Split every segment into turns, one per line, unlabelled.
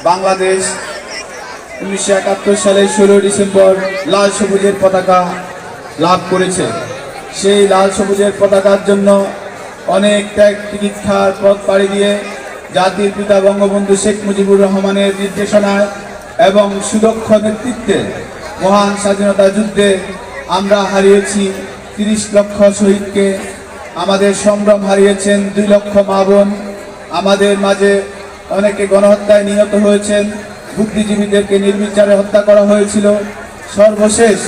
বাংলাদেশ 1971 সালে 16 ডিসেম্বর লাল সবুজের পতাকা লাভ করেছে। সেই লাল সবুজের পতাকার জন্য অনেক ত্যাগ তিতিক্ষার পথ পাড়ি দিয়ে জাতির পিতা বঙ্গবন্ধু শেখ মুজিবুর রহমানের নির্দেশনায় এবং সুদক্ষ নেতৃত্বে মহান স্বাধীনতা যুদ্ধে আমরা হারিয়েছি 30 লক্ষ শহীদকে, আমাদের সম্ভ্রম হারিয়েছেন 2 লক্ষ মা বোন, আমাদের মাঝে অনেকে গণহত্যায় নিহত হয়েছেন, বুদ্ধিজীবীদেরকে নির্বিচারে হত্যা করা হয়েছিল। সর্বশেষ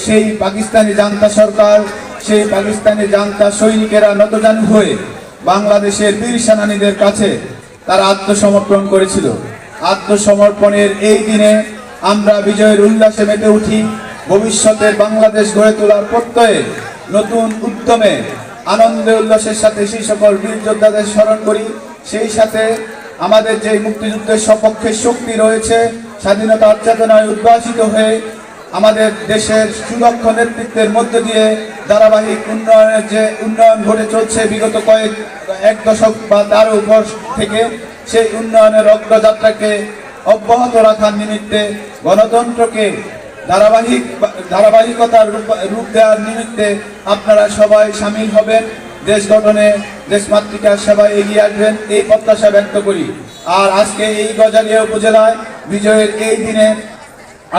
সেই পাকিস্তানি জান্তা সরকার, সেই পাকিস্তানি জান্তা সৈনিকেরা নতজানু হয়ে বাংলাদেশের বীর সেনানীদের কাছে তারা আত্মসমর্পণ করেছিল। আত্মসমর্পণের এই দিনে আমরা বিজয়ের উল্লাসে মেতে উঠি। ভবিষ্যতের বাংলাদেশ গড়ে তোলার প্রত্যয়ে নতুন উদ্যমে আনন্দ উল্লাসের সাথে সেই সকল বীর যোদ্ধাদের স্মরণ করি। সেই সাথে আমাদের যে মুক্তিযুদ্ধের সপক্ষে শক্তি রয়েছে, স্বাধীনতার চেতনায় উদ্ভাসিত হয়ে আমাদের দেশের সুদক্ষ নেতৃত্বের মধ্য দিয়ে ধারাবাহিক উন্নয়নের যে উন্নয়ন ঘটে চলছে বিগত এক দশক বা তার উপর থেকে, সেই উন্নয়নের অগ্রযাত্রাকে অব্যাহত রাখার নিমিত্তে গণতন্ত্রকে ধারাবাহিকতার রূপ দেওয়ার নিমিত্তে আপনারা সবাই সামিল হবেন, দেশ গঠনে দেশমাতৃকার সেবায় এগিয়ে আসবেন, এই প্রত্যাশা ব্যক্ত করি। আর আজকে এই গজারিয়া উপজেলায় বিজয়ের এই দিনে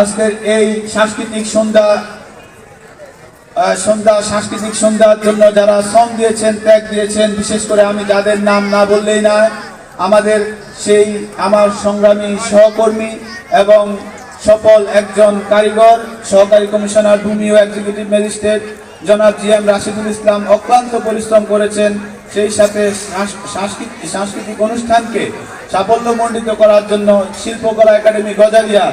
আজকের এই সাংস্কৃতিক সন্ধ্যার জন্য যারা শ্রম দিয়েছেন, ত্যাগ দিয়েছেন, বিশেষ করে আমি যাদের নাম না বললেই না, আমার সংগ্রামী সহকর্মী এবং সফল একজন কারিগর, সহকারী কমিশনার ভূমি ও এক্সিকিউটিভ ম্যাজিস্ট্রেট জনাব GM রাশিদুল ইসলাম অক্লান্ত পরিশ্রম করেছেন। সেই সাথে সাংস্কৃতিক অনুষ্ঠানকে সাফল্যমণ্ডিত করার জন্য শিল্পকলা একাডেমি গজারিয়া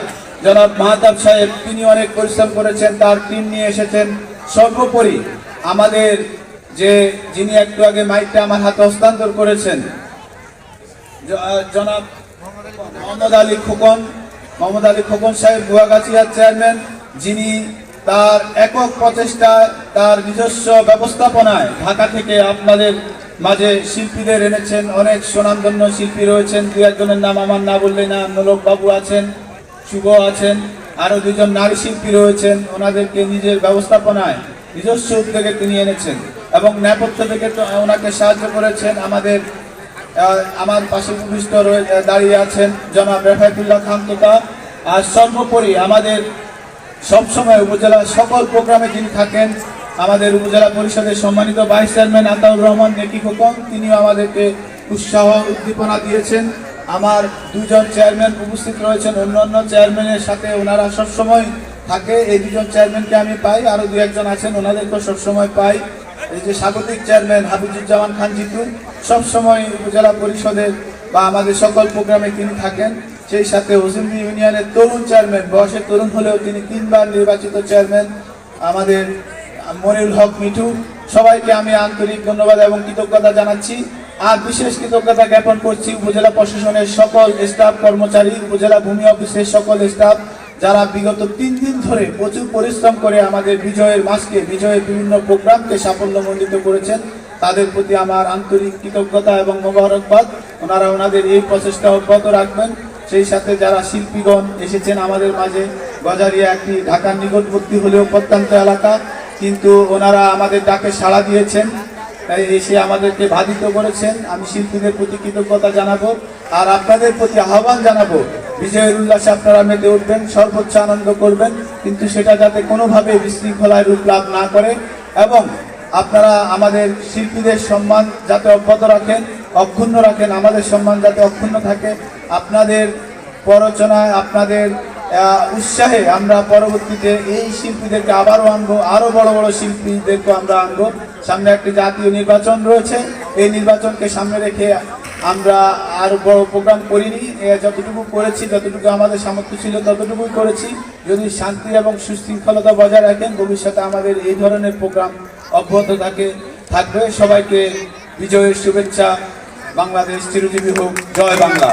জনাব মাহতাব সাহেব, তিনি অনেক পরিশ্রম করেছেন, তার টিম নিয়ে এসেছেন। সর্বোপরি আমাদের যিনি একটু আগে মাইকটা আমার হাতে হস্তান্তর করেছেন, জনাব মোহাম্মদ আলী খোকন সাহেব, গুয়াগাছিয়ার চেয়ারম্যান, যিনি তার একক প্রচেষ্টায় তার নিজস্ব ব্যবস্থাপনায় ঢাকা থেকে আপনাদের মাঝে শিল্পীদের এনেছেন। অনেক সুনামধন্য শিল্পী রয়েছেন, 2-1 নাম আমার না বললে না, নোলক বাবু আছেন, শুভ আছেন, আরো 2 জন নারী শিল্পী রয়েছেন। ওনাদেরকে নিজের ব্যবস্থাপনায় নিজস্ব উদ্যোগে তিনি এনেছেন এবং নেপথ্য থেকে ওনাকে সাহায্য করেছেন। আমার পাশে উপবিষ্ট দাঁড়িয়ে আছেন জনাব রেফায়েতুল্লাহ খান তোতা। আর সর্বোপরি আমাদের সবসময় উপজেলার সকল প্রোগ্রামে যিনি থাকেন, আমাদের উপজেলা পরিষদের সম্মানিত ভাইস চেয়ারম্যান আতাউর রহমান নেকি খোকন, তিনিও আমাদেরকে উৎসাহ উদ্দীপনা দিয়েছেন। আমার 2 জন চেয়ারম্যান উপস্থিত রয়েছেন, অন্যান্য চেয়ারম্যানের সাথে ওনারা সবসময় থাকে। এই 2 জন চেয়ারম্যানকে আমি পাই, আরো 2-1 জন আছেন, ওনাদেরকেও সবসময় পাই। এই যে স্বাগতিক চেয়ারম্যান হাবিজুজ্জামান খান জিতু, সবসময় উপজেলা পরিষদের বা আমাদের সকল প্রোগ্রামে তিনি থাকেন। সেই সাথে হোসেনদি ইউনিয়নের তরুণ চেয়ারম্যান, বয়সে তরুণ হলেও তিনি 3 বার নির্বাচিত চেয়ারম্যান, আমাদের মনিরুল হক মিঠু। সবাইকে আমি আন্তরিক ধন্যবাদ এবং কৃতজ্ঞতা জানাচ্ছি। আর বিশেষ কৃতজ্ঞতা জ্ঞাপন করছি উপজেলা প্রশাসনের সকল স্টাফ কর্মচারী, উপজেলা ভূমি অফিসের সকল স্টাফ, যারা বিগত 3 দিন ধরে প্রচুর পরিশ্রম করে আমাদের বিজয়ের মাসকে, বিজয়ের বিভিন্ন প্রোগ্রামকে সাফল্যমণ্ডিত করেছেন। তাদের প্রতি আমার আন্তরিক কৃতজ্ঞতা এবং মোবারকবাদ। ওনারা ওনাদের এই প্রচেষ্টা অব্যাহত রাখবেন। সেই সাথে যারা শিল্পীগণ এসেছেন আমাদের মাঝে, গজারিয়া একটি ঢাকার নিকটবর্তী হলেও প্রত্যন্ত এলাকা, কিন্তু ওনারা আমাদের ডাকে সাড়া দিয়েছেন, এসে আমাদেরকে বাধিত করেছেন। আমি শিল্পীদের প্রতি কৃতজ্ঞতা জানাবো আর আপনাদের প্রতি আহ্বান জানাবো, বিজয়ের উল্লাসে আপনারা মেতে উঠবেন, সর্বোচ্চ আনন্দ করবেন, কিন্তু সেটা যাতে কোনোভাবে বিশৃঙ্খলায় রূপ লাভ না করে এবং আপনারা আমাদের শিল্পীদের সম্মান যাতে অব্যাহত রাখেন, অক্ষুণ্ণ রাখেন, আমাদের সম্মান যাতে অক্ষুণ্ণ থাকে। আপনাদের প্ররোচনায়, আপনাদের উৎসাহে আমরা পরবর্তীতে এই শিল্পীদেরকে আবারও আনবো, আরো বড় বড় শিল্পীদেরকে আমরা আনবো। সামনে একটি জাতীয় নির্বাচন রয়েছে, এই নির্বাচনকে সামনে রেখে আমরা আর বড় প্রোগ্রাম করিনি, যতটুকু করেছি, যতটুকু আমাদের সামর্থ্য ছিল ততটুকুই করেছি। যদি শান্তি এবং সুশৃঙ্খলতা বজায় রাখেন, ভবিষ্যতে আমাদের এই ধরনের প্রোগ্রাম অব্যাহত থাকবে। সবাইকে বিজয়ের শুভেচ্ছা। বাংলাদেশ চিরজীবী হোক, জয় বাংলা।